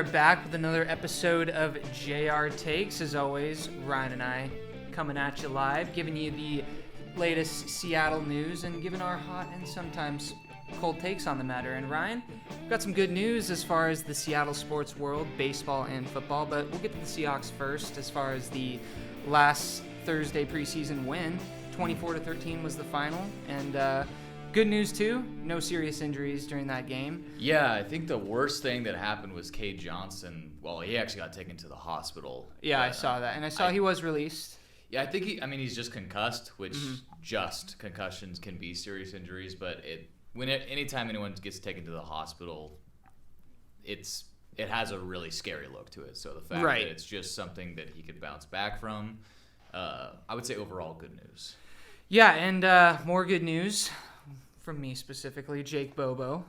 are back with another episode of JR Takes. As always, Ryan and I coming at you live, giving you the latest Seattle news and giving our hot and sometimes cold takes on the matter. And Ryan, we've got some good news as far as the Seattle sports world, baseball and football, but we'll get to the Seahawks first as far as the last Thursday preseason win. 24-13 was the final, and good news too, no serious injuries during that game. Yeah, I think the worst thing that happened was Cade Johnson. Well, he actually got taken to the hospital. Yeah, I saw that, and I saw he was released. Yeah, I think he's just concussed, which just concussions can be serious injuries, but anytime anyone gets taken to the hospital, it has a really scary look to it. So the fact that it's just something that he could bounce back from, I would say overall good news. Yeah, and more good news from me specifically, Jake Bobo,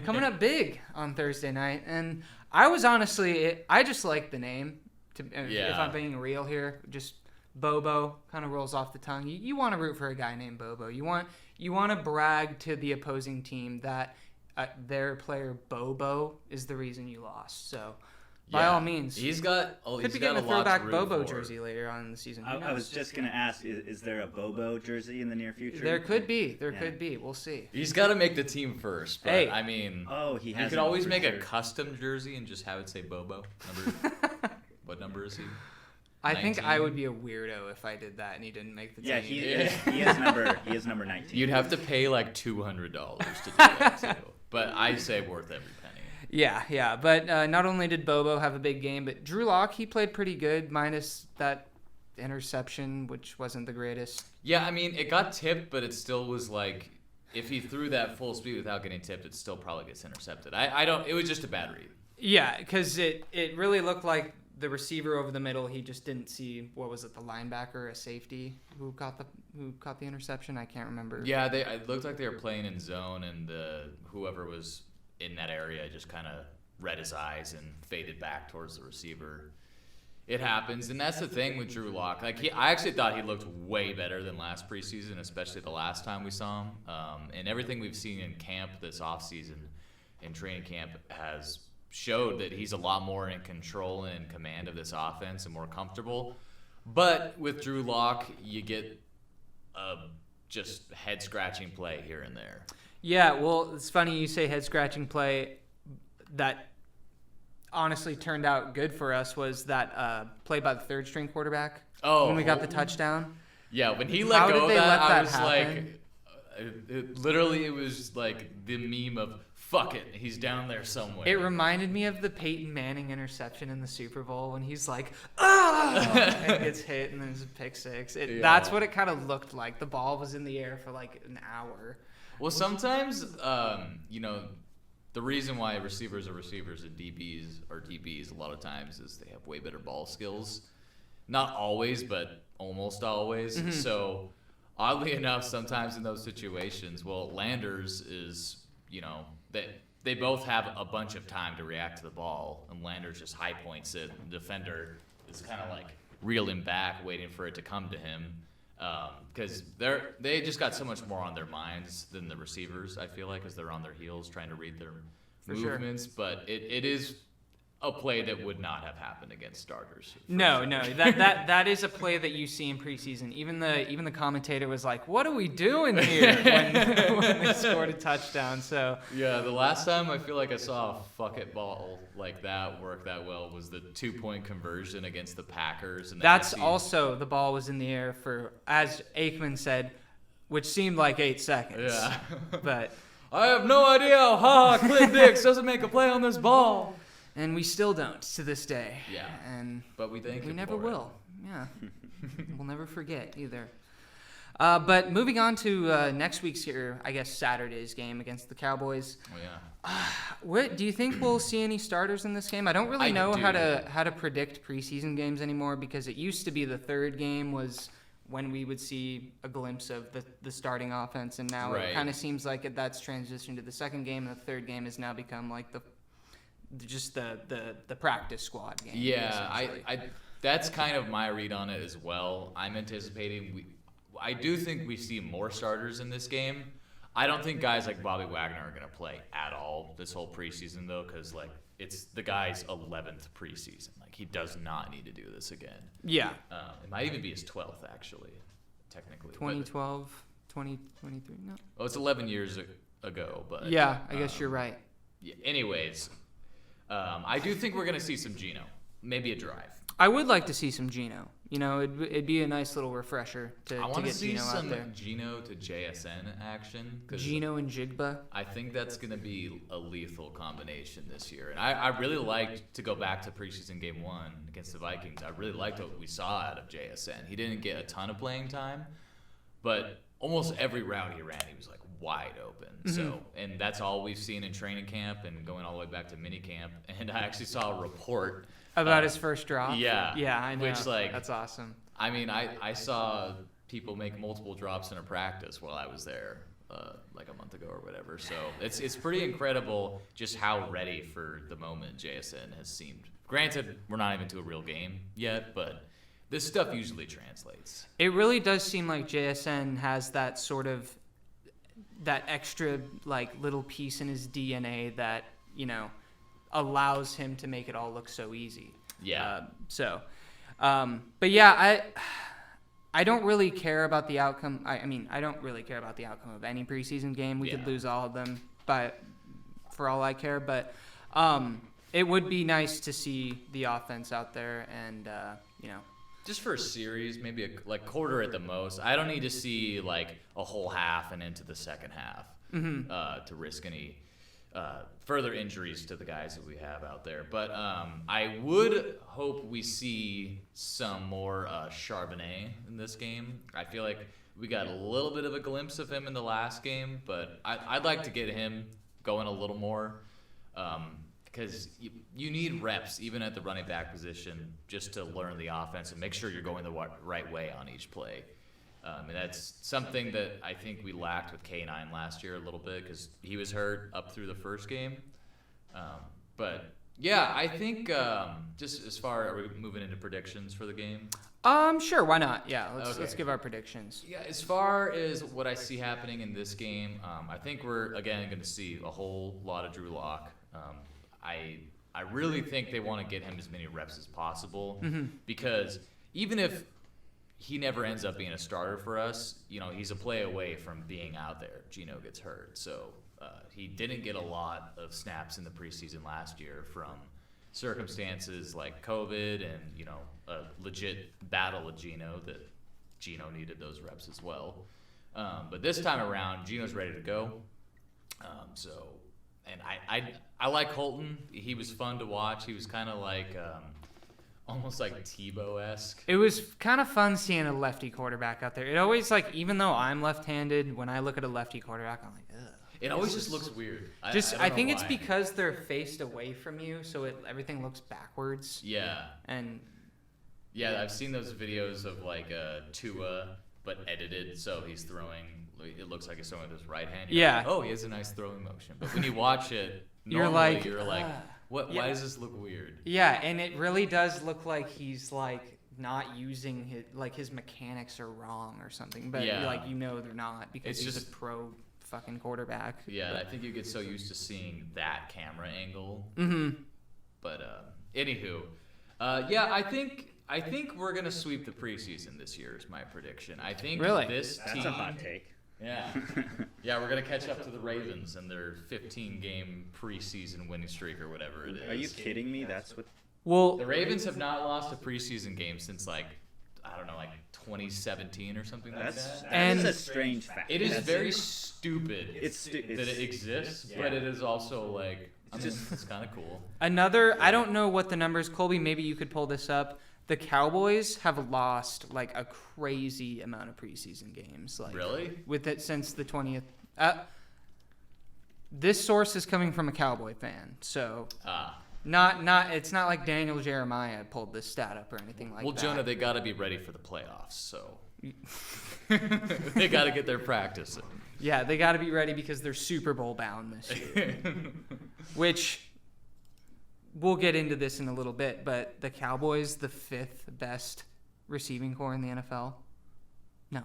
coming up big on Thursday night. And I was honestly, I just like the name. If I'm being real here, just Bobo kind of rolls off the tongue. You want to root for a guy named Bobo. You want to brag to the opposing team that their player Bobo is the reason you lost. So by all means, he's got could be getting a throwback Bobo jersey later on in the season. I was just going to ask, is there a Bobo jersey in the near future? There could be. Could be. We'll see. He's got to make the team first. But, hey. I mean, you could always make a custom jersey and just have it say Bobo. What number is he? I think I would be a weirdo if I did that and he didn't make the team. Yeah, he is number 19. You'd have to pay like $200 to do that too. But I say worth every penny. Yeah. But not only did Bobo have a big game, but Drew Lock, he played pretty good, minus that interception, which wasn't the greatest. Yeah, I mean, it got tipped, but it still was like, if he threw that full speed without getting tipped, it still probably gets intercepted. It was just a bad read. Yeah, because it really looked like the receiver over the middle, he just didn't see, what was it, the linebacker, a safety who caught the interception? I can't remember. Yeah, it looked like they were playing in zone, and whoever was in that area just kind of read his eyes and faded back towards the receiver. It happens, and that's the thing with Drew Lock. Like I actually thought he looked way better than last preseason, especially the last time we saw him. And everything we've seen in camp this offseason, in training camp, has showed that he's a lot more in control and in command of this offense and more comfortable. But with Drew Lock, you get just head-scratching play here and there. Yeah, well, it's funny you say head-scratching play. That honestly turned out good for us was that play by the third-string quarterback when we got the touchdown. Yeah, when he let go of that, I was happen? It was like the meme of, fuck it, he's down there somewhere. It reminded me of the Peyton Manning interception in the Super Bowl when he's like, and gets hit and then there's a pick six. That's what it kind of looked like. The ball was in the air for like an hour. Well, sometimes, the reason why receivers are receivers and DBs are DBs a lot of times is they have way better ball skills. Not always, but almost always. Mm-hmm. So, oddly enough, sometimes in those situations, Landers is, they both have a bunch of time to react to the ball, and Landers just high points it. The defender is kind of like reeling back, waiting for it to come to him. Because they just got so much more on their minds than the receivers, I feel like, as they're on their heels trying to read their movements. Sure. But it is a play that would not have happened against starters. No, that is a play that you see in preseason. Even the commentator was like, "What are we doing here?" when they scored a touchdown. So yeah, the last time I feel like I saw a fuck it ball like that work that well was the 2-point conversion against the Packers. And that's also the ball was in the air for, as Aikman said, which seemed like 8 seconds. Yeah, but I have no idea how Clint Dix doesn't make a play on this ball. And we still don't to this day. Yeah. But we think we never will. Yeah. We'll never forget either. But moving on to next week's Saturday's game against the Cowboys. Oh yeah. Do you think we'll see any starters in this game? I don't really know how to predict preseason games anymore, because it used to be the third game was when we would see a glimpse of the starting offense, and now it kind of seems like that's transitioned to the second game, and the third game has now become like the practice squad game. Yeah, I that's kind of my read on it as well. I'm anticipating I do think we see more starters in this game. I don't think guys like Bobby Wagner are going to play at all this whole preseason, though, because it's the guy's 11th preseason. Like, he does not need to do this again. Yeah. It might even be his 12th, actually, technically. 2012, 2023, no. Well, it's 11 years ago, but... Yeah, I guess you're right. Yeah, anyways, I do think we're going to see some Geno. Maybe a drive. I would like to see some Geno. You know, it'd be a nice little refresher to get Geno out there. I want to see some Geno to JSN action. Geno and Jigba. I think that's going to be a lethal combination this year. And I really liked, to go back to preseason game 1 against the Vikings, I really liked what we saw out of JSN. He didn't get a ton of playing time, but almost every route he ran, he was like wide open. So, and that's all we've seen in training camp and going all the way back to mini camp. And I actually saw a report about his first drop. Yeah, I know. Which, like, that's awesome. I mean, I saw people make multiple drops in a practice while I was there, like a month ago or whatever. So it's pretty incredible just how ready for the moment JSN has seemed. Granted, we're not even to a real game yet, but this stuff usually translates. It really does seem like JSN has that sort of that extra like little piece in his DNA that, you know, allows him to make it all look so easy. Yeah. But yeah, I don't really care about the outcome. I mean, I don't really care about the outcome of any preseason game. We could lose all of them, but for all I care. But it would be nice to see the offense out there, and you know, just for a series, maybe a quarter at the most. I don't need to see like a whole half and into the second half to risk any further injuries to the guys that we have out there. But I would hope we see some more Charbonnet in this game. I feel like we got a little bit of a glimpse of him in the last game, but I'd like to get him going a little more because you need reps, even at the running back position, just to learn the offense and make sure you're going the right way on each play. And that's something that I think we lacked with K9 last year a little bit because he was hurt up through the first game. But yeah, I think just as far, are we moving into predictions for the game? Sure, why not? Yeah, let's give our predictions. Yeah, as far as what I see happening in this game, I think we're again going to see a whole lot of Drew Lock. I really think they want to get him as many reps as possible because even if he never ends up being a starter for us, you know, he's a play away from being out there. Geno gets hurt. So he didn't get a lot of snaps in the preseason last year from circumstances like COVID and, you know, a legit battle with Geno that Geno needed those reps as well. But this time around, Geno's ready to go. And I like Holton. He was fun to watch. He was kind of like almost like Tebow-esque. It was kind of fun seeing a lefty quarterback out there. It always, like, even though I'm left-handed, when I look at a lefty quarterback, I'm like, ugh. It always just looks weird. I think it's because they're faced away from you, so everything looks backwards. Yeah. And yeah, I've seen those videos of like Tua, but edited, so he's throwing. It looks like he's throwing with his right hand. You're like, oh, he has a nice throwing motion. But when you watch it, normally you're like, what? Yeah. Why does this look weird? Yeah, and it really does look like he's like not using his mechanics are wrong or something. But like, you know, they're not because he's a pro fucking quarterback. Yeah, I think you get so used to seeing that camera angle. But anywho, yeah, I think we're gonna sweep the preseason this year is my prediction. I think this team. That's a hot take. Yeah, yeah, we're gonna catch up to the Ravens and their 15-game preseason winning streak or whatever it is. Are you kidding me? That's what. Well, the Ravens have not lost a preseason game since like 2017 or something like that. And it's a strange fact. It is very stupid it's that it exists, but it is also like it's kind of cool. I don't know what the numbers, Colby. Maybe you could pull this up. The Cowboys have lost like a crazy amount of preseason games. Like, really? With it since the 20th. This source is coming from a Cowboy fan, so it's not like Daniel Jeremiah pulled this stat up or anything like that. Well, Jonah, they got to be ready for the playoffs, so they got to get their practice in. Yeah, they got to be ready because they're Super Bowl bound this year, which. We'll get into this in a little bit, but the Cowboys, the 5th best receiving core in the NFL? No.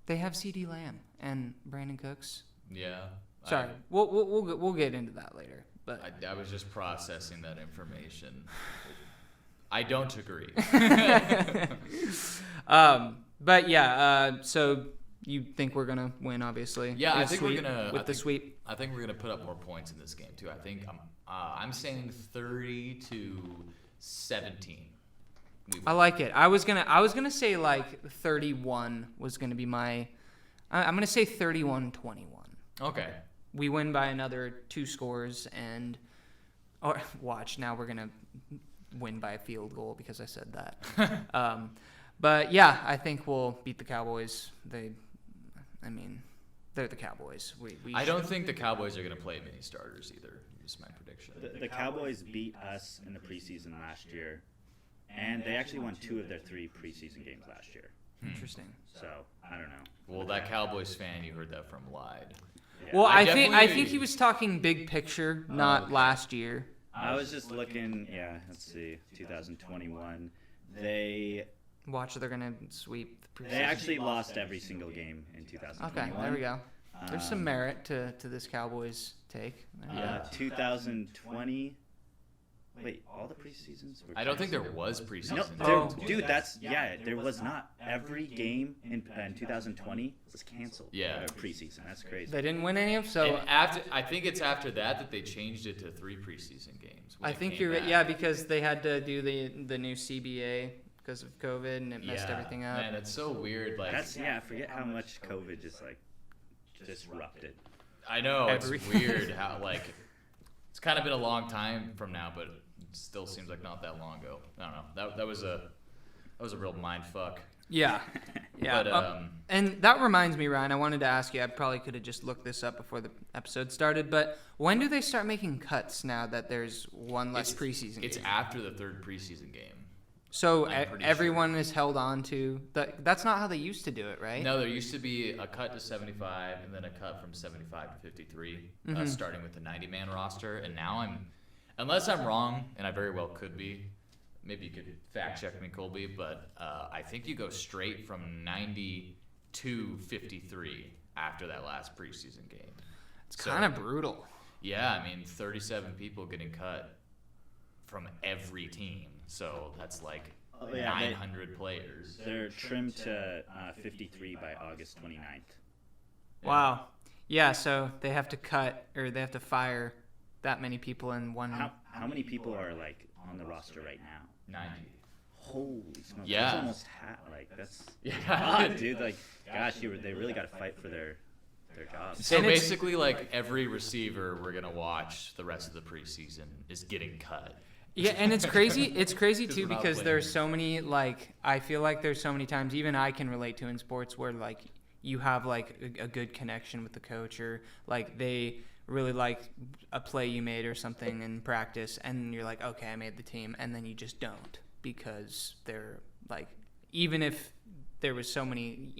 They have CeeDee Lamb and Brandon Cooks. Yeah. Sorry, we'll get into that later. But I was just processing that information. I don't agree. But yeah, so you think we're gonna win? Obviously. Yeah, I With think sweep- we're gonna with the sweep. I think we're gonna put up more points in this game too. I think I'm saying 30-17. I like it. I was gonna say like 31 was gonna be my. I'm gonna say 31-21. Okay. We win by another 2 scores, and watch, now we're gonna win by a field goal because I said that. But yeah, I think we'll beat the Cowboys. They're the Cowboys. I don't think the Cowboys are gonna play many starters either. Is my prediction. The Cowboys beat us in the preseason last year, and they actually won 2 of their 3 preseason games last year. Interesting. So I don't know. Well, that Cowboys fan you heard that from lied. Yeah. Well, I definitely- think he was talking big picture, not okay. last year. I was just looking. Yeah, let's see. 2021. They Watch, they're gonna sweep the preseason. they actually lost every single game in 2021. Okay, there we go. There's some merit to this Cowboys take. There you go. 2020. Wait, all the preseasons? Were I don't think there canceled? was preseason. No, Oh. dude, there was not. Every game in 2020 was canceled. Yeah. Preseason. That's crazy. They didn't win any of, so And I think it's after that they changed it to 3 preseason games. when I it think came you're right. back. Yeah, because they had to do the new CBA because of COVID, and it messed Yeah, everything up. Man, it's so weird. Like I forget how much COVID just disrupted. I know it's Every- weird how like it's kind of been a long time from now, but it still seems like not that long ago. I don't know. That was a real mind fuck. Yeah, yeah. But, and that reminds me, Ryan. I wanted to ask you. I probably could have just looked this up before the episode started. But when do they start making cuts now that there's one less preseason It's game? after the 3rd preseason game. So I'm pretty everyone is held on to that. That's not how they used to do it, right? No, there used to be a cut to 75 and then a cut from 75 to 53, starting with the 90-man roster. And now unless I'm wrong, and I very well could be, maybe you could fact check me, Colby, but I think you go straight from 90 to 53 after that last preseason game. It's kind of brutal. Yeah, I mean, 37 people getting cut from every team. So that's like 900 players. They're trimmed to 53 by August 29th. Wow. Yeah. So they have to cut, or they have to fire that many people in one. How many people are on the roster right now? 90. Holy smokes! Yeah. That's almost that's Yeah. odd, dude. Gosh, they really got to fight for their jobs. So And it's- basically, every receiver we're gonna watch the rest of the preseason is getting cut. Yeah, and it's crazy. It's crazy 'Cause too we're not because winning. there's so many I feel like there's so many times even I can relate to in sports where you have a good connection with the coach, or they really like a play you made or something in practice, and you're like, okay, I made the team, and then you just don't because they're even if there was so many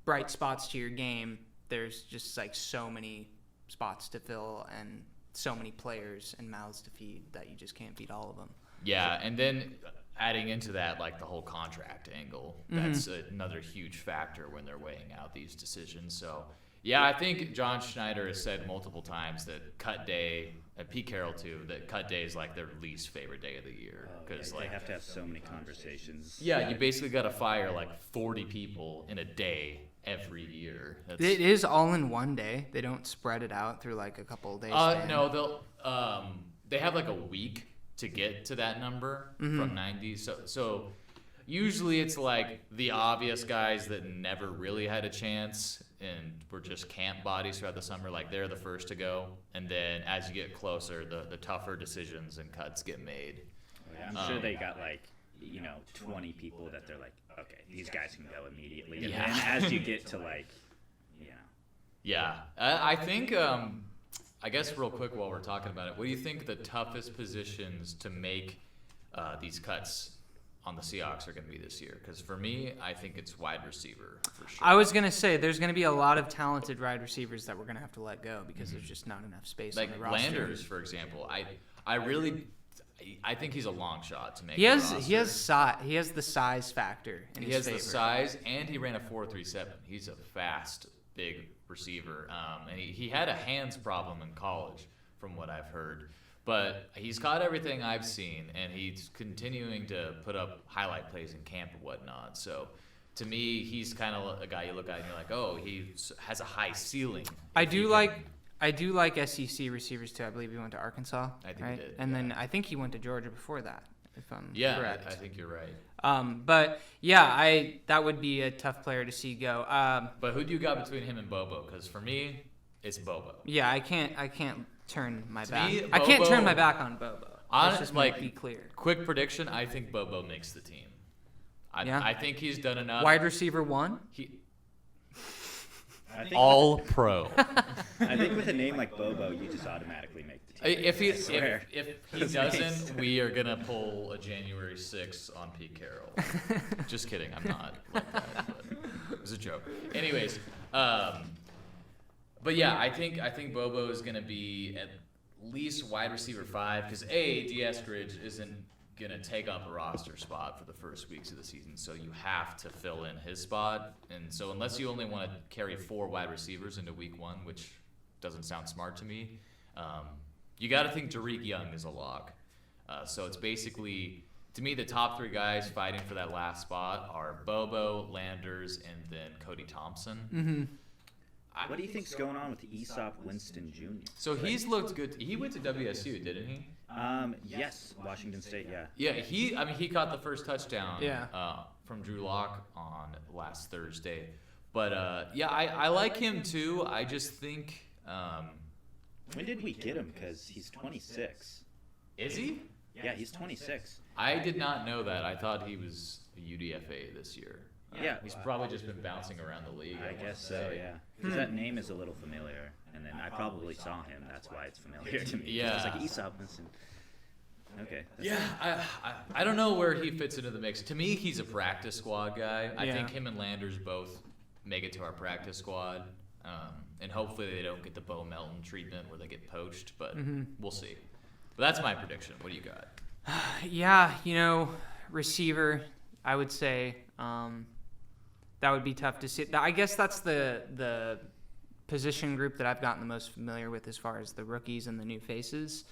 bright spots to your game, there's just so many spots to fill and so many players and mouths to feed that you just can't feed all of them. Yeah, and then adding into that, the whole contract angle, that's another huge factor when they're weighing out these decisions. So, yeah, I think John Schneider has said multiple times that cut day, and Pete Carroll too, that cut day is their least favorite day of the year. Because They have to have so many conversations. yeah, you basically got to fire 40 people in a day every year. That's, It is all in one day. They don't spread it out through a couple of days. no, they have a week to get to that number from 90. So usually it's the obvious guys that never really had a chance and were just camp bodies throughout the summer. They're the first to go, and then as you get closer, the tougher decisions and cuts get made. I'm sure they got 20 people that they're okay, these guys can go immediately. And Yeah. then as you get to Yeah, I think. I guess real quick while we're talking about it, what do you think the toughest positions to make these cuts on the Seahawks are going to be this year? Because for me, I think it's wide receiver for sure. I was going to say there's going to be a lot of talented wide receivers that we're going to have to let go because there's just not enough space on the roster. Landers, for example. I think he's a long shot to make. He has the roster. he has the size factor in He his has favor. the size, and he ran a 4.37. He's a fast, big receiver. And he had a hands problem in college from what I've heard. But he's caught everything I've seen, and he's continuing to put up highlight plays in camp and whatnot. So, to me, he's kind of a guy you look at and you're like, oh, he has a high ceiling. I do like SEC receivers too. I believe he went to Arkansas. I think right? he did. And then I think he went to Georgia before that, if I'm correct. I think you're right. But yeah, that would be a tough player to see go. But who do you got between him and Bobo? Because for me, it's Bobo. Yeah, I can't turn my back. Me, I can't Bobo- turn my back on Bobo. Let's just be clear. Quick prediction: I think Bobo makes the team. I think he's done enough. Wide receiver 1. All pro. I think with a name like Bobo, you just automatically make the team. If he doesn't, we are gonna pull a January 6th on Pete Carroll. Just kidding, I'm not like that. But it was a joke. Anyways, but yeah, I think Bobo is gonna be at least wide receiver 5 because D'Eskridge isn't gonna take up a roster spot for the first weeks of the season, so you have to fill in his spot. And so unless you only want to carry 4 wide receivers into week 1, which doesn't sound smart to me, you got to think Tariq Young is a lock. So it's basically, to me, the top 3 guys fighting for that last spot are Bobo, Landers, and then Cody Thompson. Mm-hmm. What do you think's going on with Aesop Winston Jr.? So he's looked good. He went to WSU, didn't he? Yes, Washington State, yeah. Yeah, he caught the first touchdown Yeah. From Drew Lock on last Thursday. But I like him too. I just think When did we get him? Because he's 26. is he? Yeah, he's 26. I did not know that. I thought he was a UDFA this year. Yeah. He's probably just been bouncing around the league. I guess so, yeah. Because that name is a little familiar, and then I probably saw him. That's why it's familiar to me. Yeah. It's like Aesop Winston. Okay. Yeah, I don't know where he fits into the mix. To me, he's a practice squad guy. I think him and Landers both make it to our practice squad. And hopefully they don't get the Bo Melton treatment where they get poached, but we'll see. But that's my prediction. What do you got? Yeah, receiver, I would say that would be tough to see. I guess that's the position group that I've gotten the most familiar with as far as the rookies and the new faces.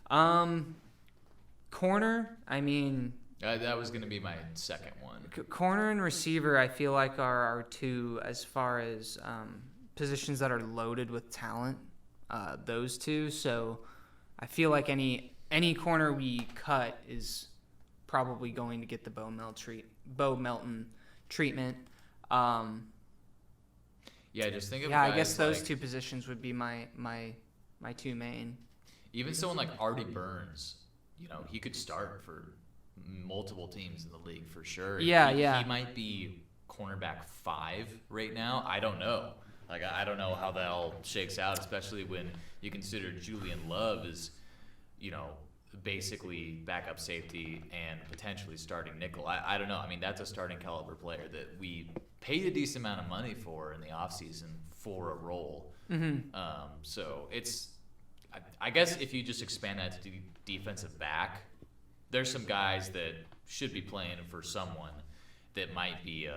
Corner, I mean... that was going to be my second one. Corner and receiver, I feel like are our 2 as far as positions that are loaded with talent, those 2. So I feel like any corner we cut is probably going to get the Bo Melton treatment. Just think of I guys guess those like, 2 positions would be my 2 main. Even someone like Artie Burns, he could start for multiple teams in the league for sure. He might be cornerback 5 right now. I don't know. I don't know how that all shakes out, especially when you consider Julian Love is, basically backup safety and potentially starting nickel. I don't know. I mean, that's a starting caliber player that we paid a decent amount of money for in the offseason for a role. Mm-hmm. So it's, I guess if you just expand that to defensive back, there's some guys that should be playing for someone that might be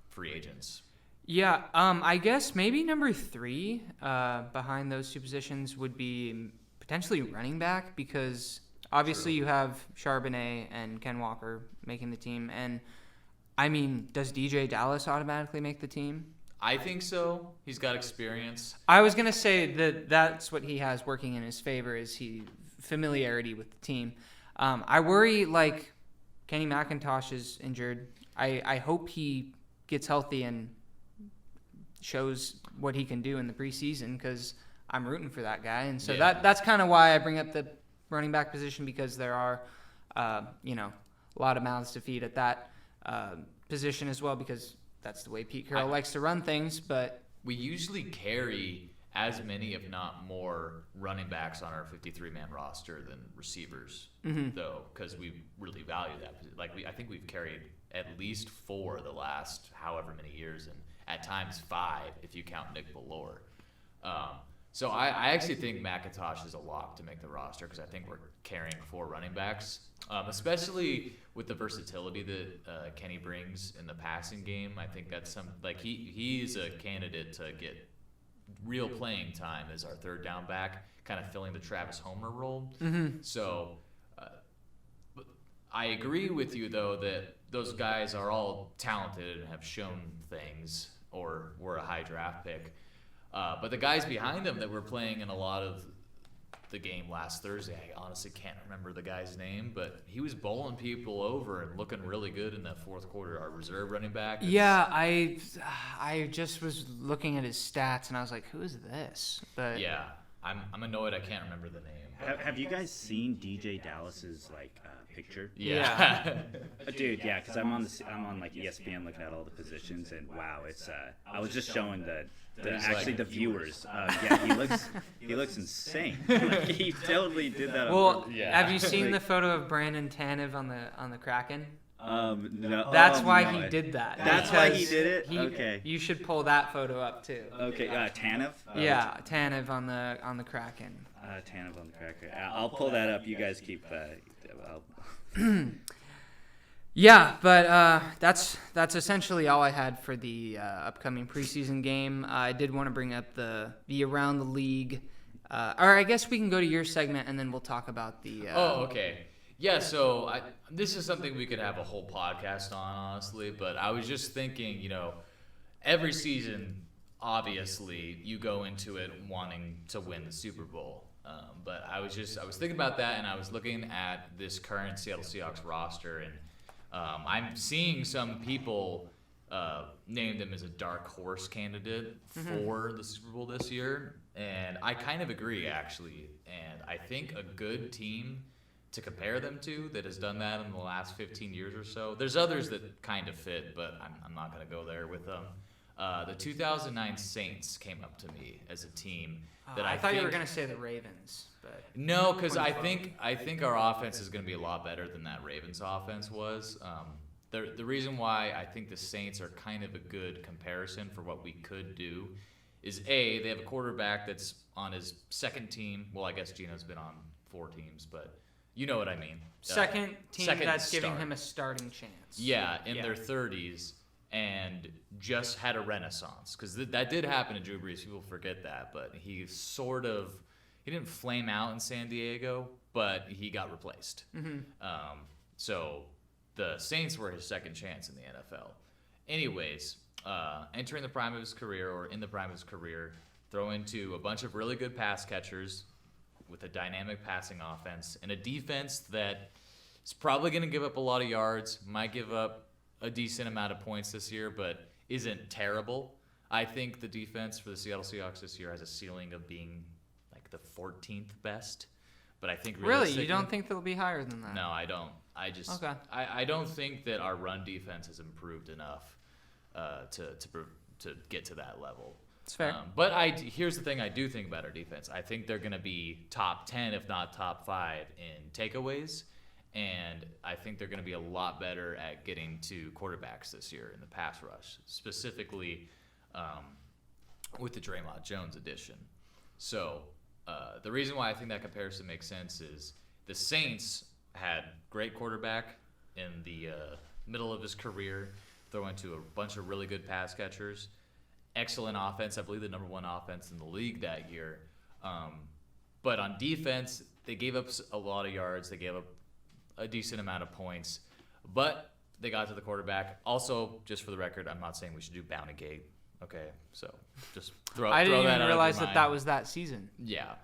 free agents. Yeah, I guess maybe number 3 behind those 2 positions would be potentially running back, because obviously you have Charbonnet and Ken Walker making the team. And, I mean, does DJ Dallas automatically make the team? I think so. He's got experience. I was going to say that's what he has working in his favor is familiarity with the team. I worry, Kenny McIntosh is injured. I hope he gets healthy and shows what he can do in the preseason, because I'm rooting for that guy. And so that's kind of why I bring up the running back position, because there are, a lot of mouths to feed at that position as well, because that's the way Pete Carroll likes to run things. But we usually carry as many, if not more, running backs on our 53-man roster than receivers, though, because we really value that. I think we've carried at least 4 the last however many years, and at times 5 if you count Nick Ballore. So I actually think McIntosh is a lock to make the roster, because I think we're carrying 4 running backs, especially with the versatility that Kenny brings in the passing game. I think that's he's a candidate to get real playing time as our third down back, kind of filling the Travis Homer role. So I agree with you, though, that those guys are all talented and have shown things or were a high draft pick. But the guys behind them that were playing in a lot of the game last Thursday, I honestly can't remember the guy's name, but he was bowling people over and looking really good in that fourth quarter. Our reserve running back. Yeah, I just was looking at his stats and I was like, who is this? But yeah, I'm annoyed I can't remember the name. Have you guys seen DJ Dallas's picture? Yeah. Dude, yeah, because I'm on ESPN looking at all the positions, and wow, it's I was just showing the viewers. Yeah, he looks insane. He totally did that. Well, have you seen the photo of Brandon Tanev on the Kraken? No. That's why he did that. That's why he did it. Okay. You should pull that photo up too. Okay. Tanev. Yeah, Tanev on the Kraken. Tanev on the Kraken. I'll pull that up. You guys keep. Yeah, but that's essentially all I had for the upcoming preseason game. I did want to bring up the around the league, or I guess we can go to your segment and then we'll talk about the. Okay. Yeah, so this is something we could have a whole podcast on, honestly. But I was just thinking, every season, obviously, you go into it wanting to win the Super Bowl. But I was thinking about that, and I was looking at this current Seattle Seahawks roster, and I'm seeing some people name them as a dark horse candidate for the Super Bowl this year, and I kind of agree, actually. And I think a good team to compare them to that has done that in the last 15 years or so. There's others that kind of fit, but I'm not going to go there with them. The 2009 Saints came up to me as a team that I thought you were going to say the Ravens, but no, because I think our offense is going to be a lot better than that Ravens offense was. The reason why I think the Saints are kind of a good comparison for what we could do is they have a quarterback that's on his second team. Well, I guess Gino's been on 4 teams, but you know what I mean. Second that's giving him a starting chance. Yeah, in their 30s. And just had a renaissance, because that did happen to Drew Brees. People forget that, but he didn't flame out in San Diego, but he got replaced. So the Saints were his second chance in the NFL. Anyways, entering the prime of his career, or in the prime of his career, throw into a bunch of really good pass catchers with a dynamic passing offense and a defense that is probably going to give up a lot of yards, might give up a decent amount of points this year, but isn't terrible. I think the defense for the Seattle Seahawks this year has a ceiling of being like the 14th best. But I think really, you don't think they'll be higher than that? No, I don't. I don't think that our run defense has improved enough to get to that level. It's fair. But here's the thing I do think about our defense. I think they're going to be top 10, if not top 5, in takeaways. And I think they're going to be a lot better at getting to quarterbacks this year in the pass rush, specifically with the Draymond Jones addition. So the reason why I think that comparison makes sense is the Saints had great quarterback in the middle of his career, throwing to a bunch of really good pass catchers, excellent offense. I believe the number 1 offense in the league that year. But on defense, they gave up a lot of yards. They gave up a decent amount of points, but they got to the quarterback. Also, just for the record, I'm not saying we should do Bounty Gate. Okay, so just throw that out. I didn't even realize that that was that season. Yeah,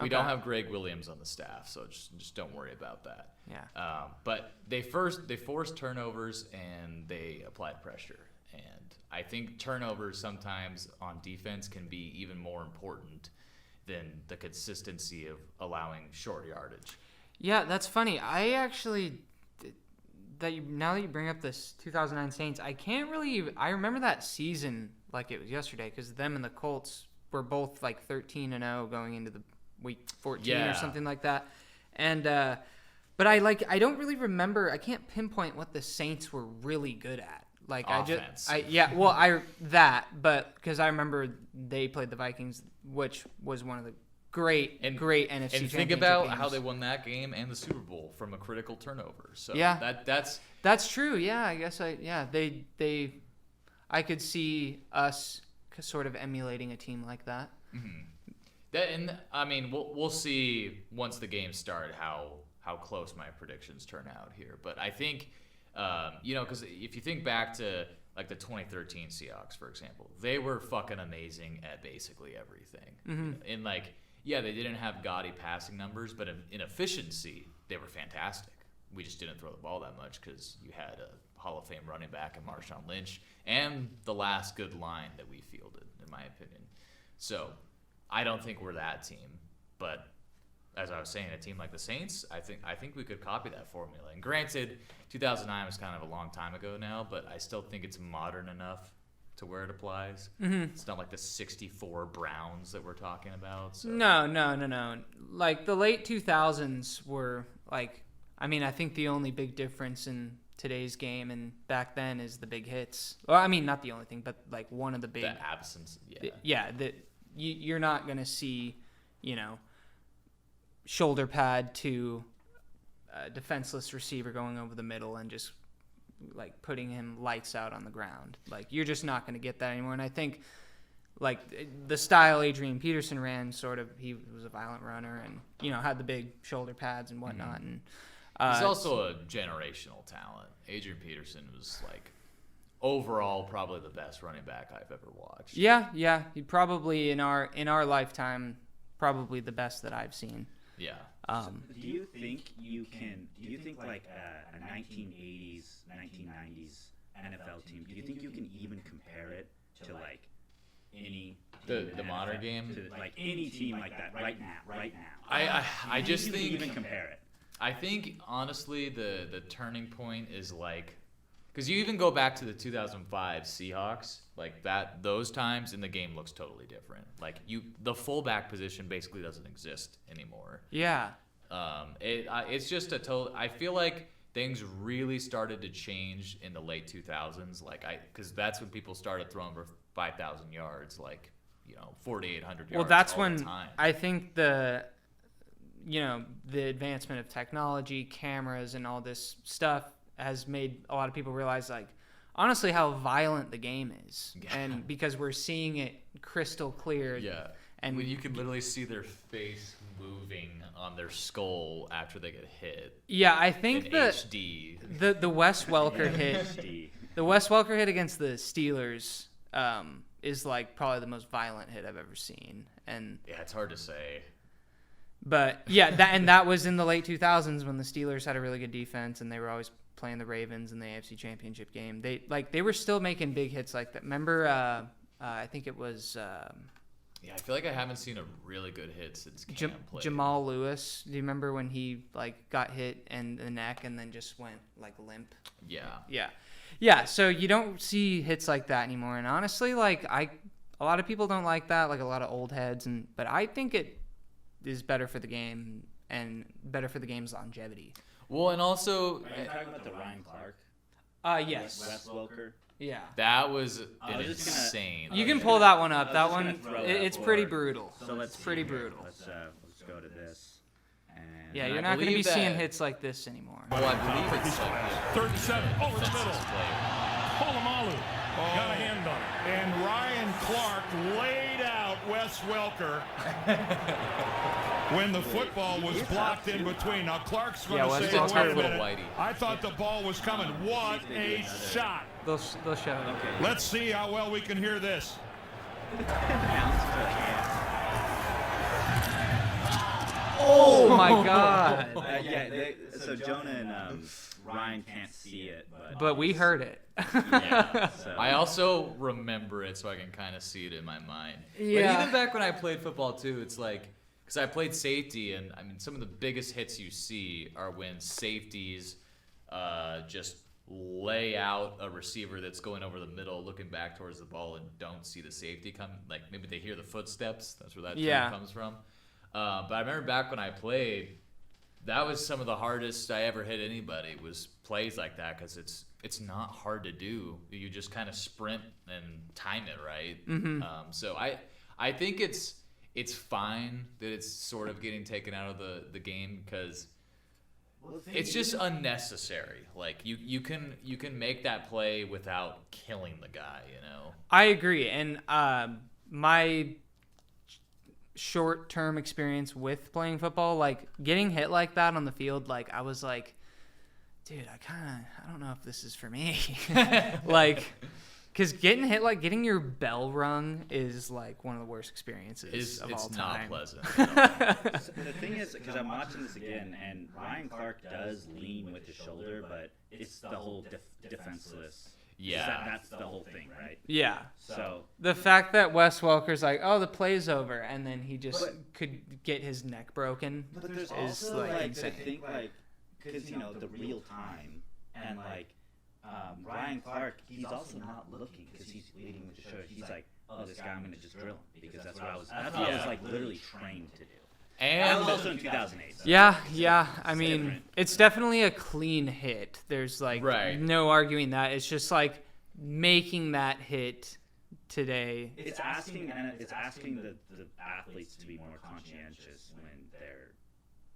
we don't have Greg Williams on the staff, so just don't worry about that. Yeah. But they forced turnovers and they applied pressure, and I think turnovers sometimes on defense can be even more important than the consistency of allowing short yardage. Yeah, that's funny. I actually, now that you bring up this 2009 Saints, I remember that season like it was yesterday, because them and the Colts were both like 13-0 going into the week 14 or something like that. And but I don't really remember. I can't pinpoint what the Saints were really good at. Like offense. But because I remember they played the Vikings, which was one of the great NFC championship and think about games. how they won that game and the Super Bowl from a critical turnover. So that's true. Yeah, I guess I could see us sort of emulating a team like that. And I mean, we'll see once the games start how close my predictions turn out here. But I think, because if you think back to like the 2013 Seahawks, for example, they were fucking amazing at basically everything. And like, yeah, they didn't have gaudy passing numbers, but in efficiency, they were fantastic. We just didn't throw the ball that much because you had a Hall of Fame running back in Marshawn Lynch and the last good line that we fielded, in my opinion. So I don't think we're that team, but as I was saying, a team like the Saints, I think we could copy that formula. And granted, 2009 was kind of a long time ago now, but I still think it's modern enough to where it applies. It's not like the 64 Browns that we're talking about. So. No. Like the late 2000s were like, I mean, I think the only big difference in today's game and back then is the big hits. Well, I mean, not the only thing, but like one of the big... The absence, you're not going to see, shoulder pad to a defenseless receiver going over the middle and just like putting him lights out on the ground. Like you're just not going to get that anymore. And I think like the style Adrian Peterson ran, sort of, he was a violent runner and, had the big shoulder pads and whatnot. And he's also a generational talent. Adrian Peterson was like overall probably the best running back I've ever watched. Yeah. He probably in our lifetime, probably the best that I've seen. Yeah. So do you think like a 1980s, 1990s NFL team, do you think you can even compare it to like any the modern game? To like any team like that right now? I just think even compare it. I think honestly the turning point is like, because you even go back to the 2005 Seahawks, like that, those times, and the game looks totally different. Like the fullback position basically doesn't exist anymore. Yeah. It's just a total. I feel like things really started to change in the late 2000s. Because that's when people started throwing for 5,000 yards, 4,800 yards. Well, that's all when the time. I think the advancement of technology, cameras, and all this stuff has made a lot of people realize, like, honestly, how violent the game is. Yeah. And because we're seeing it crystal clear. Yeah. And when you can literally see their face moving on their skull after they get hit. Yeah, I think in HD. The Wes Welker hit. The Wes Welker hit against the Steelers is like probably the most violent hit I've ever seen. And yeah, it's hard to say. But yeah, that was in the late 2000s when the Steelers had a really good defense and they were always playing the Ravens in the AFC Championship game. They were still making big hits like that. Remember, I think it was. Yeah, I feel like I haven't seen a really good hit since Cam played. Jamal Lewis. Do you remember when he got hit in the neck and then just went limp? Yeah. So you don't see hits like that anymore. And honestly, a lot of people don't like that, like a lot of old heads. But I think it is better for the game and better for the game's longevity. Well, and also, are you talking about the Ryan Clark? Yes. Wes Welker. Yeah. That was insane. You can pull that one up. That one, it's pretty brutal. So it's pretty brutal. Let's go to this. And yeah, you're not going to be seeing hits like this anymore. Well, I believe it's third and 7 over the middle. Polamalu got a hand on it. And Ryan Clark laid out Wes Welker when the football was blocked in between. Now Clark's going to say, wait a minute, I thought the ball was coming. What a shot. They'll show it. Okay. Let's see how well we can hear this. Oh my God! So Jonah and Ryan can't see it, but we heard it. Yeah. So. I also remember it, so I can kind of see it in my mind. Yeah. But even back when I played football too, it's like, because I played safety, and I mean, some of the biggest hits you see are when safeties just lay out a receiver that's going over the middle, looking back towards the ball, and don't see the safety come. Like maybe they hear the footsteps. That's where that term comes from. But I remember back when I played, that was some of the hardest I ever hit anybody, was plays like that, because it's not hard to do. You just kind of sprint and time it right. Mm-hmm. So I think it's fine that it's sort of getting taken out of the game, because it's just unnecessary. Like you can make that play without killing the guy, you know. I agree, and my short-term experience with playing football, like getting hit like that on the field, like I was like, dude, I don't know if this is for me. Like, because getting your bell rung is like one of the worst experiences of all time. It's not pleasant. So the thing is, because I'm watching this again, and Ryan Clark does lean with his shoulder, but it's the whole defenseless. Yeah. That's the whole thing, right? Yeah. So the fact that Wes Welker's like, oh, the play's over, and then he just could get his neck broken. But there's is also like like insane. to think like, because you know the real time, and like Ryan Clark, he's also not looking because he's leading with the shoulder. He's like, oh, this guy, I'm gonna just drill him because that's what I was like literally trained to do. And that was also in 2008. So Yeah. I it's mean, different. it's definitely a clean hit. There's like no arguing that. It's just like making that hit today. It's asking the athletes to be more conscientious when they're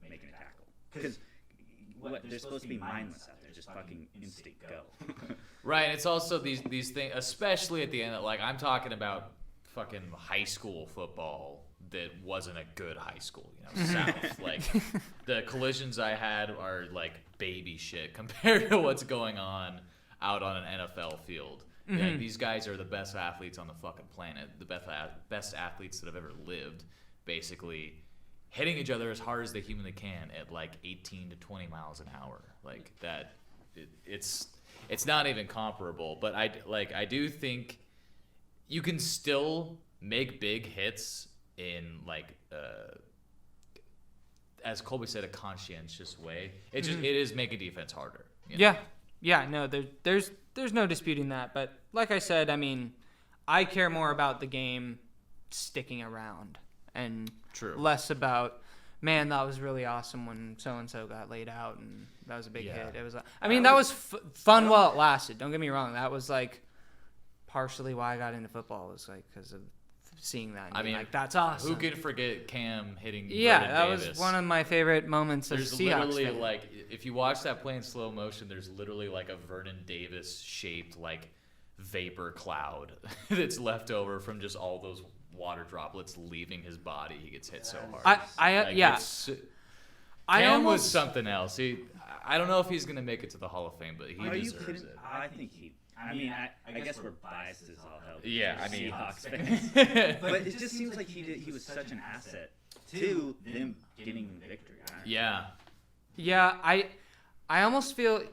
making a tackle, because they're supposed to be mindless out there, just fucking instinct go. Right, it's also these things, especially at the end. Like I'm talking about fucking high school football that wasn't a good high school, you know, South. Like the collisions I had are like baby shit compared to what's going on out on an NFL field. Like, these guys are the best athletes on the fucking planet, the best athletes that have ever lived, basically hitting each other as hard as they humanly can at like 18 to 20 miles an hour. Like that, it's not even comparable. But I do think you can still make big hits in like as Colby said, a conscientious way. It is making defense harder. You know? Yeah. No, there's no disputing that. But like I said, I mean, I care more about the game sticking around and less about, man, that was really awesome when so and so got laid out and that was a big hit. It was. I mean, that was fun while it lasted. Don't get me wrong. That was like partially why I got into football, was like because of seeing that. And I mean, like, that's awesome. Who could forget Cam hitting? Yeah, Vernon that Davis? was one of my favorite moments of There's Seahawks. literally fan. like, if you watch that play in slow motion, there's literally like a Vernon Davis shaped like vapor cloud that's left over from just all those water droplets leaving his body. He gets hit so hard. Cam was something else. I don't know if he's gonna make it to the Hall of Fame, but he deserves it. I think he. I mean, I guess we're biased as all hell. Yeah, I mean, Seahawks fans. But it just seems like he was such an asset to them getting the victory. Yeah. Yeah, I almost feel,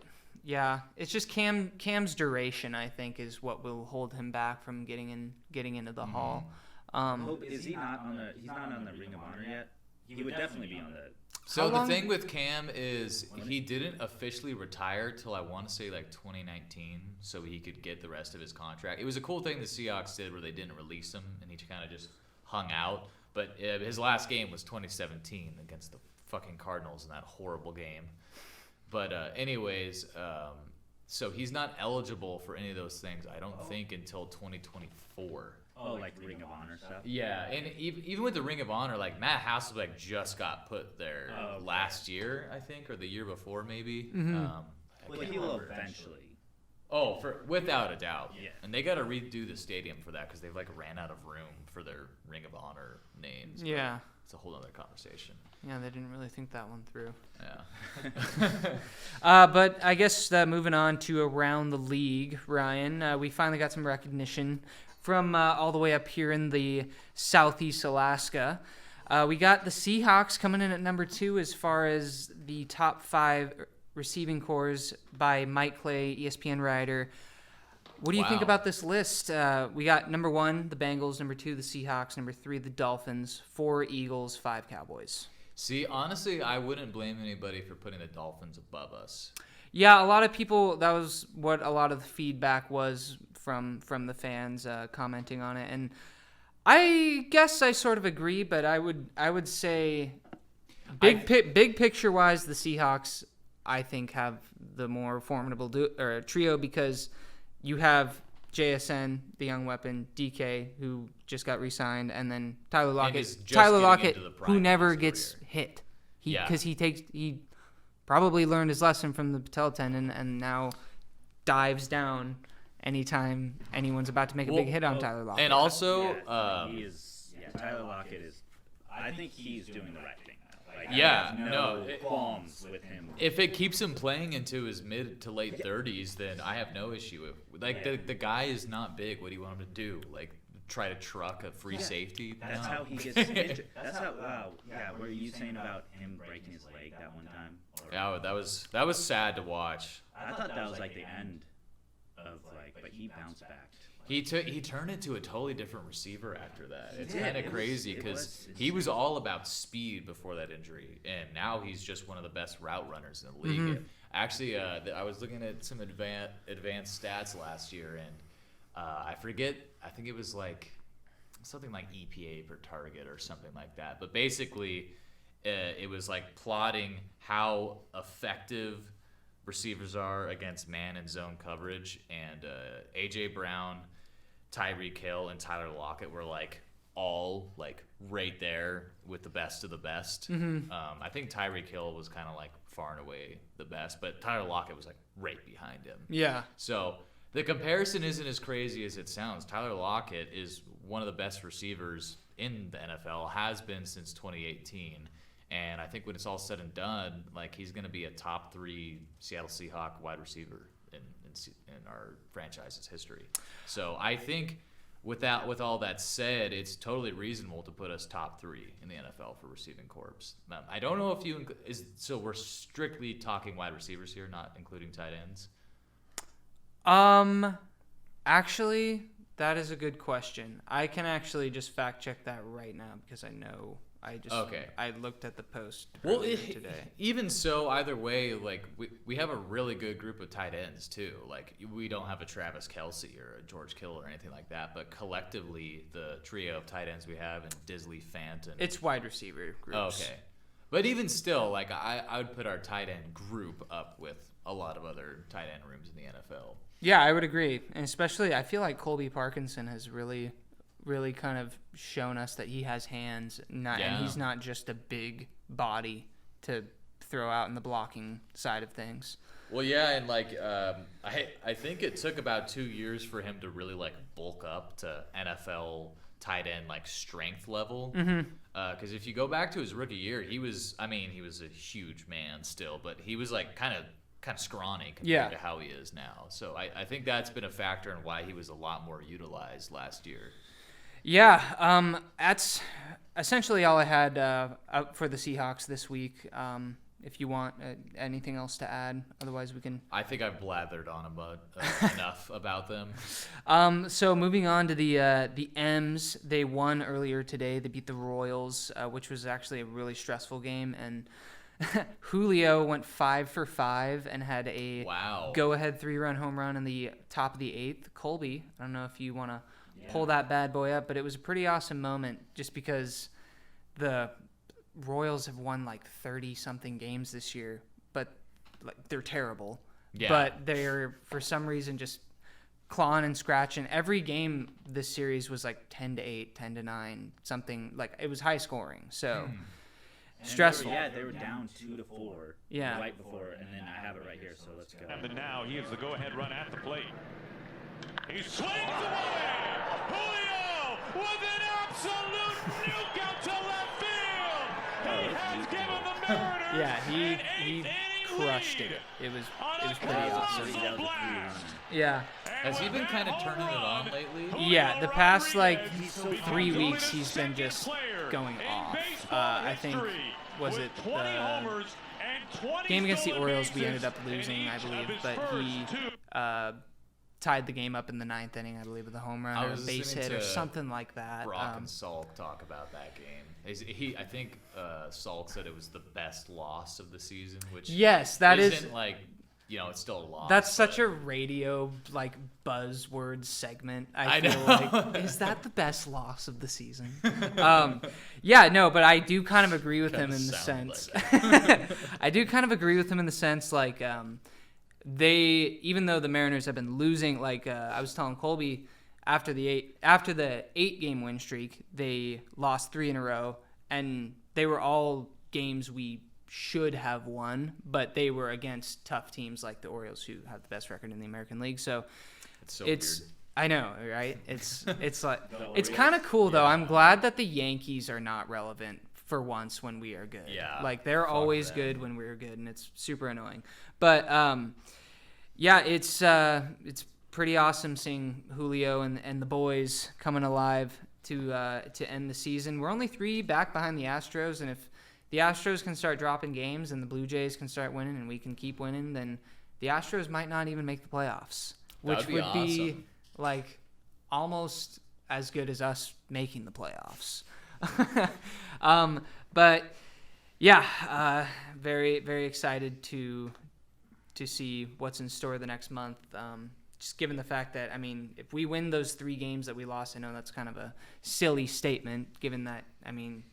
it's just Cam's duration, I think, is what will hold him back from getting into the Hall. Is he not on the? He's not on the Ring of Honor yet. He would definitely be on the. So the thing with Cam is he didn't officially retire till I want to say like 2019, so he could get the rest of his contract. It was a cool thing the Seahawks did where they didn't release him and he kind of just hung out. But his last game was 2017 against the fucking Cardinals in that horrible game. But anyways, so he's not eligible for any of those things, I don't think, until 2024. Oh, like Ring of Honor stuff? Yeah, and even with the Ring of Honor, like Matt Hasselbeck just got put there last year, I think, or the year before maybe. Well, he will eventually. Oh, without a doubt. Yeah. And they got to redo the stadium for that because they've like ran out of room for their Ring of Honor names. Yeah. It's a whole other conversation. Yeah, they didn't really think that one through. Yeah. But I guess moving on to around the league, Ryan, we finally got some recognition from all the way up here in the Southeast Alaska. We got the Seahawks coming in at number 2 as far as the top 5 receiving cores by Mike Clay, ESPN writer. What do you think about this list? We got number 1, the Bengals, number 2, the Seahawks, number 3, the Dolphins, 4 Eagles, 5 Cowboys. See, honestly, I wouldn't blame anybody for putting the Dolphins above us. Yeah, a lot of people, that was what a lot of the feedback was from the fans commenting on it. And I guess I sort of agree, but I would say big picture-wise, the Seahawks, I think, have the more formidable trio because you have JSN, the young weapon, DK, who just got re-signed, and then Tyler Lockett, who never gets hit. Because he probably learned his lesson from the patella tendon and now dives down anytime anyone's about to make a big hit on Tyler Lockett. And also, Tyler Lockett is. I think he's doing the right thing now. Like, yeah, no qualms with him. If it keeps him playing into his mid to late 30s, then I have no issue with. Like the guy is not big. What do you want him to do? Like try to truck a free safety? That's how he gets injured. That's how. Were you saying about him breaking his leg that one time? Yeah, that was sad to watch. I thought that was like the end of but he bounced back. He turned into a totally different receiver after that. It's kind of crazy because he was all about speed before that injury, and now he's just one of the best route runners in the league. Mm-hmm. Actually, I was looking at some advanced stats last year, and I forget. I think it was like something like EPA per target or something like that. But basically, it was like plotting how effective receivers are against man and zone coverage, and A.J. Brown, Tyreek Hill, and Tyler Lockett were like all like right there with the best of the best. Mm-hmm. I think Tyreek Hill was kind of like far and away the best, but Tyler Lockett was like right behind him. Yeah. So the comparison isn't as crazy as it sounds. Tyler Lockett is one of the best receivers in the NFL, has been since 2018. And I think when it's all said and done, like he's going to be a top 3 Seattle Seahawks wide receiver in our franchise's history. So I think with all that said, it's totally reasonable to put us top 3 in the NFL for receiving corps. I don't know if so we're strictly talking wide receivers here, not including tight ends. Actually, that is a good question. I can actually just fact check that right now because I know. I looked at the post today. Even so, either way, like we have a really good group of tight ends too. Like we don't have a Travis Kelce or a George Kittle or anything like that, but collectively the trio of tight ends we have and Disley, Fant, and it's wide receiver groups. Okay, but even still, like I would put our tight end group up with a lot of other tight end rooms in the NFL. Yeah, I would agree, and especially I feel like Colby Parkinson has really kind of shown us that he has hands, and he's not just a big body to throw out in the blocking side of things. Well, yeah, and like I think it took about 2 years for him to really like bulk up to NFL tight end like strength level. Because if you go back to his rookie year, he was a huge man still, but he was like kind of scrawny compared to how he is now. So I think that's been a factor in why he was a lot more utilized last year. Yeah, that's essentially all I had for the Seahawks this week. If you want anything else to add, otherwise we can. I think I've blathered on about enough about them. So moving on to the M's, they won earlier today. They beat the Royals, which was actually a really stressful game, and Julio went 5 for 5 and had a go-ahead 3-run home run in the top of the 8th. Colby, I don't know if you want to pull that bad boy up, but it was a pretty awesome moment just because the Royals have won like 30-something games this year, but like they're terrible. Yeah. But they're, for some reason, just clawing and scratching. Every game this series was like 10-8, 10-9, something like it was high scoring. So stressful. They were down 2-4. Yeah. Right before, and then I have it right here. So let's go. And now he has the go-ahead run at the plate. He swings away. Julio with an absolute nuke out to left field. He has given the Mariners he crushed it. It was pretty awesome. Yeah. Has he been kind of turning it on lately? Yeah, the past like 3 weeks he's been just going off. I think the game against the Orioles we ended up losing, I believe, but he tied the game up in the 9th inning, I believe, with a home run or a base hit or something like that. Brock and Salt talk about that game. I think Salt said it was the best loss of the season, which isn't like, it's still a loss. That's such a radio like buzzword segment. I feel like is that the best loss of the season? But I do kind of agree with him in the sense. I do kind of agree with him in the sense like. Even though the Mariners have been losing, like I was telling Colby, after the 8-game win streak, they lost 3 in a row, and they were all games we should have won, but they were against tough teams like the Orioles, who have the best record in the American League. So It's weird. I know, right? It's like it's Orioles? kind of cool though. Yeah. I'm glad that the Yankees are not relevant for once when we are good. Yeah, like they're fuck always them. good when we're good, and it's super annoying. But yeah, it's pretty awesome seeing Julio and the boys coming alive to end the season. We're only 3 back behind the Astros, and if the Astros can start dropping games and the Blue Jays can start winning and we can keep winning, then the Astros might not even make the playoffs, which That'd be would be awesome. like almost as good as us making the playoffs. But yeah, very, very excited to see what's in store the next month. Just given the fact that, I mean, if we win those 3 games that we lost, I know that's kind of a silly statement given that, I mean,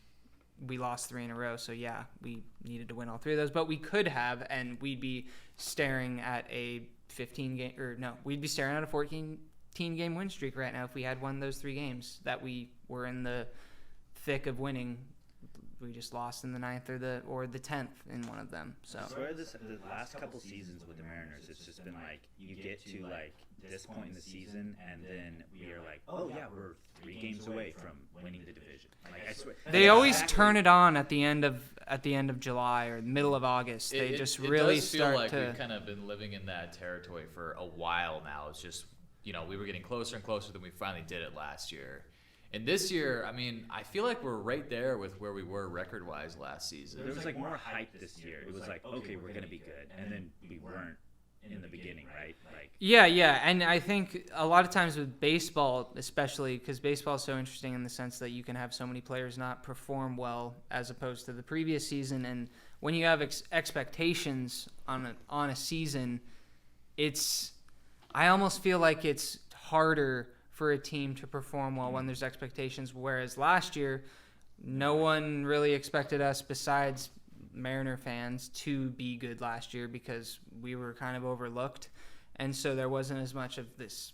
we lost 3 in a row. So yeah, we needed to win all 3 of those, but we could have, and we'd be staring at a 14-game win streak right now if we had won those 3 games that we were in the thick of winning. We just lost in the 9th or the 10th in one of them. So I swear the last couple seasons with the Mariners, it's just been like you get to like this point in the season, and then we are like, oh yeah, we're 3 games away from winning the division. Like I swear, they always turn it on at the end of July or middle of August. They It just it really does feel start like to. we've kind of been living in that territory for a while now. It's just, we were getting closer and closer than we finally did it last year. And this year, I mean, I feel like we're right there with where we were record-wise last season. There was like more hype this year. It was like, okay, we're gonna be good, and then we weren't in the beginning, right? Like, Yeah, and I think a lot of times with baseball, especially because baseball is so interesting in the sense that you can have so many players not perform well as opposed to the previous season, and when you have expectations on a season, I almost feel like it's harder for a team to perform well when there's expectations, whereas last year, no one really expected us besides Mariner fans to be good last year because we were kind of overlooked, and so there wasn't as much of this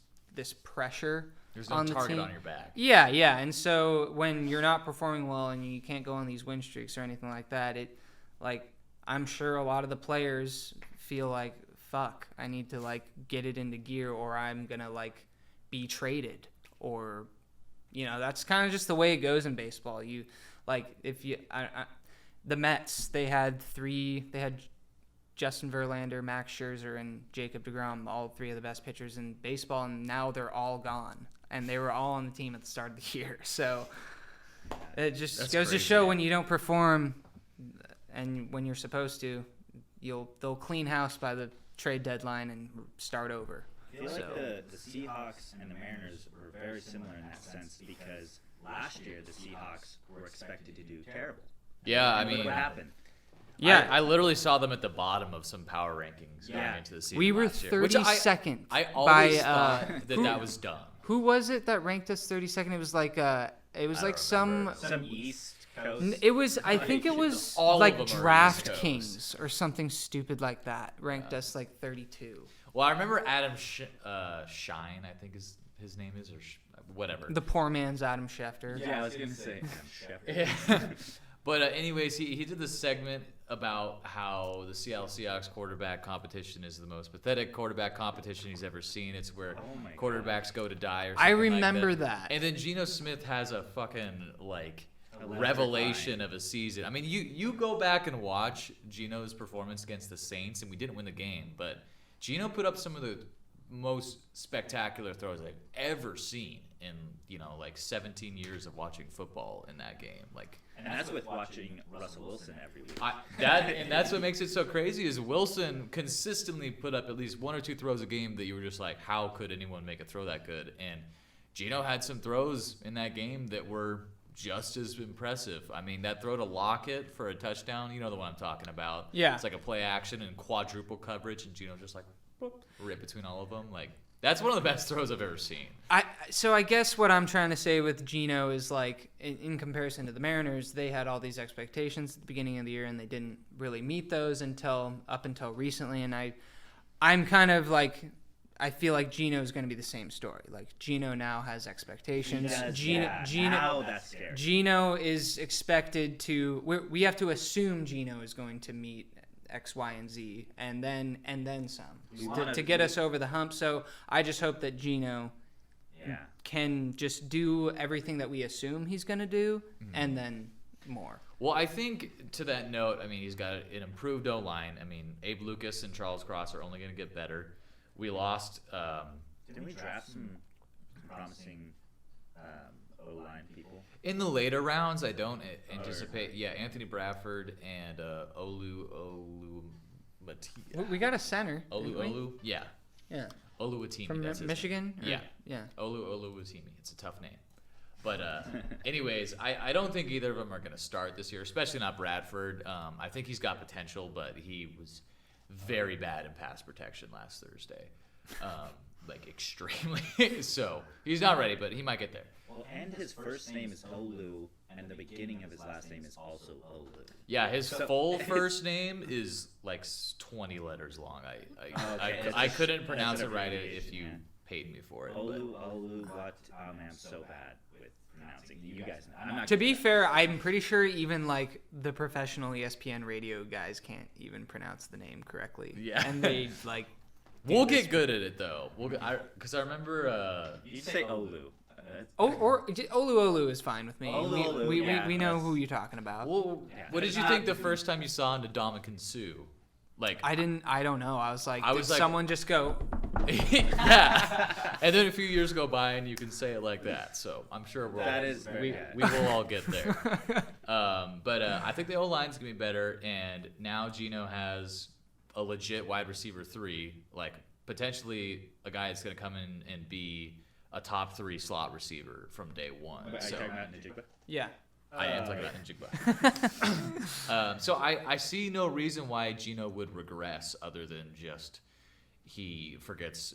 pressure There's no on the target team. on your back. Yeah, and so when you're not performing well and you can't go on these win streaks or anything like that, I'm sure a lot of the players feel like, fuck, I need to like get it into gear or I'm gonna like be traded, or that's kind of just the way it goes in baseball. You like if you the Mets, they had Justin Verlander, Max Scherzer, and Jacob deGrom, all 3 of the best pitchers in baseball, and now they're all gone, and they were all on the team at the start of the year. So it just That's goes to crazy. show when you don't perform and when you're supposed to, they'll clean house by the trade deadline and start over. I feel So- like the Seahawks and the Mariners were very similar in that sense because last year the Seahawks were expected to do terrible. Yeah, I And look mean, what happened. Yeah, I literally saw them at the bottom of some power rankings Yeah. going into the season. we were last year, which I 32nd. I always by, thought that was dumb. Who was it that ranked us 32nd? It was like some. Some East Coast. It was. I think it was All of like them are East Draft Coast. Kings or something stupid like that. Ranked us like 32. Well, I remember Adam Shine, I think his name is, or whatever. The poor man's Adam Schefter. Yeah, I was gonna say. Yeah. But anyways, he did this segment about how the Seattle Seahawks quarterback competition is the most pathetic quarterback competition he's ever seen. It's where Oh my quarterbacks go to die or I something like remember that. And then Geno Smith has a fucking Electrifying. revelation of a season. I mean, you go back and watch Geno's performance against the Saints, and we didn't win the game, but Geno put up some of the most spectacular throws I've ever seen in 17 years of watching football in that game. And that's with watching Russell Wilson every week. That's what makes it so crazy is Wilson consistently put up at least 1 or 2 throws a game that you were just like, how could anyone make a throw that good? And Geno had some throws in that game that were just as impressive. I mean, that throw to Lockett for a touchdown, you know the one I'm talking about. Yeah. It's like a play action and quadruple coverage, and Geno just rip between all of them. That's one of the best throws I've ever seen. So I guess what I'm trying to say with Geno is in comparison to the Mariners, they had all these expectations at the beginning of the year and they didn't really meet those up until recently. And I'm kind of I feel like Gino's going to be the same story. Like Gino now has expectations. Now that's scary. Gino is expected to. We have to assume Gino is going to meet X, Y, and Z, and then some to get us over the hump. So I just hope that Gino can just do everything that we assume he's going to do, and then more. Well, I think to that note, I mean, he's got an improved O-line. I mean, Abe Lucas and Charles Cross are only going to get better. We lost. Didn't we draft some promising O-line people? In the later rounds, I don't anticipate. Yeah, Anthony Bradford and Olu Matia. We got a center. Olu. Yeah. Yeah. Oluwatimi. From Michigan? Yeah. Oluwatimi. It's a tough name. But anyways, I don't think either of them are going to start this year, especially not Bradford. I think he's got potential, but he was very bad in pass protection last Thursday. Like extremely. So he's not ready, but he might get there. Well, and his first name is Olu, and the beginning of his last name is also Olu. Yeah, his full first name is like 20 letters long. I couldn't pronounce it right if you paid me for it. Olu, what? Oh man, I'm so bad with pronouncing. You guys know. I'm not To be fair, I'm pretty sure even like the professional ESPN radio guys can't even pronounce the name correctly. Yeah. And they like. We'll get good at it though. Because I remember. You say Olu. Or Olu is fine with me. Olu, we know who you're talking about. Well, what did you think the first time you saw Ndamukong Suh? Like I don't know. I was like, did someone just go? Yeah. And then a few years go by and you can say it like that. So I'm sure we will all get there. But I think the O-line's going to be better. And now Gino has a legit wide receiver 3, like potentially a guy that's going to come in and be a top 3 slot receiver from day one. Are you talking about Njigba? Yeah. I am talking about Njigba. So I see no reason why Gino would regress other than just he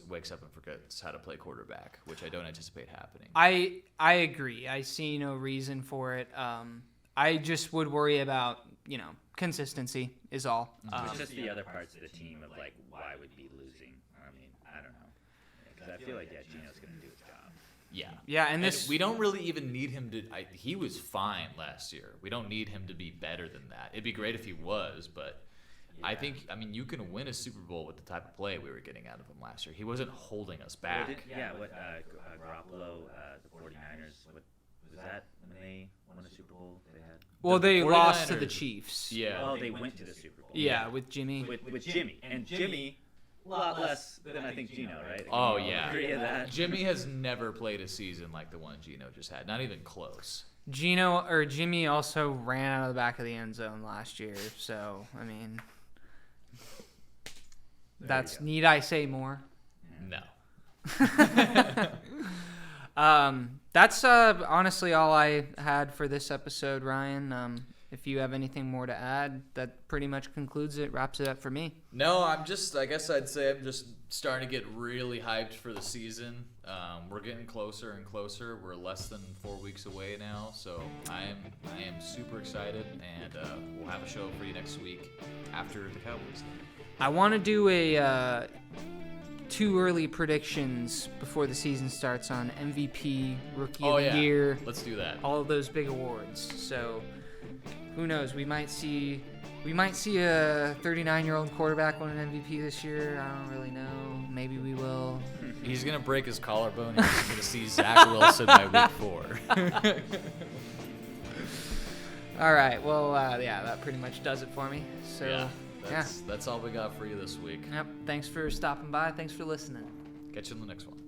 wakes up and forgets how to play quarterback, which I don't anticipate happening. I agree. I see no reason for it. I just would worry about, consistency is all. It's just the other parts of the team of like why would be losing. I mean, I don't know. Because I feel like Gino's going to do his job. Yeah. Yeah, and we don't really even need him to. He was fine last year. We don't need him to be better than that. It'd be great if he was, but I think you can win a Super Bowl with the type of play we were getting out of him last year. He wasn't holding us back. Garoppolo, the 49ers. What was that when they won a Super Bowl? They had. Well, they lost to the Chiefs. Yeah. Oh, they went to the Super Bowl. Yeah, with Jimmy. With Jimmy, and Jimmy. A lot less than I think Gino, right? Oh, yeah. Agree with that? Jimmy has never played a season like the one Gino just had. Not even close. Jimmy also ran out of the back of the end zone last year. So, I mean, need I say more? No. That's honestly all I had for this episode, Ryan. If you have anything more to add, that pretty much concludes it, wraps it up for me. No, I guess I'd say I'm just starting to get really hyped for the season. We're getting closer and closer. We're less than 4 weeks away now, so I am super excited, and we'll have a show for you next week after the Cowboys game. I want to do a 2 early predictions before the season starts on MVP, Rookie of the Year. Let's do that. All of those big awards. So who knows? We might see a 39-year-old quarterback win an MVP this year. I don't really know. Maybe we will. He's gonna break his collarbone. And he's gonna see Zach Wilson by week 4. All right. Well, that pretty much does it for me. So that's all we got for you this week. Yep. Thanks for stopping by. Thanks for listening. Catch you in the next one.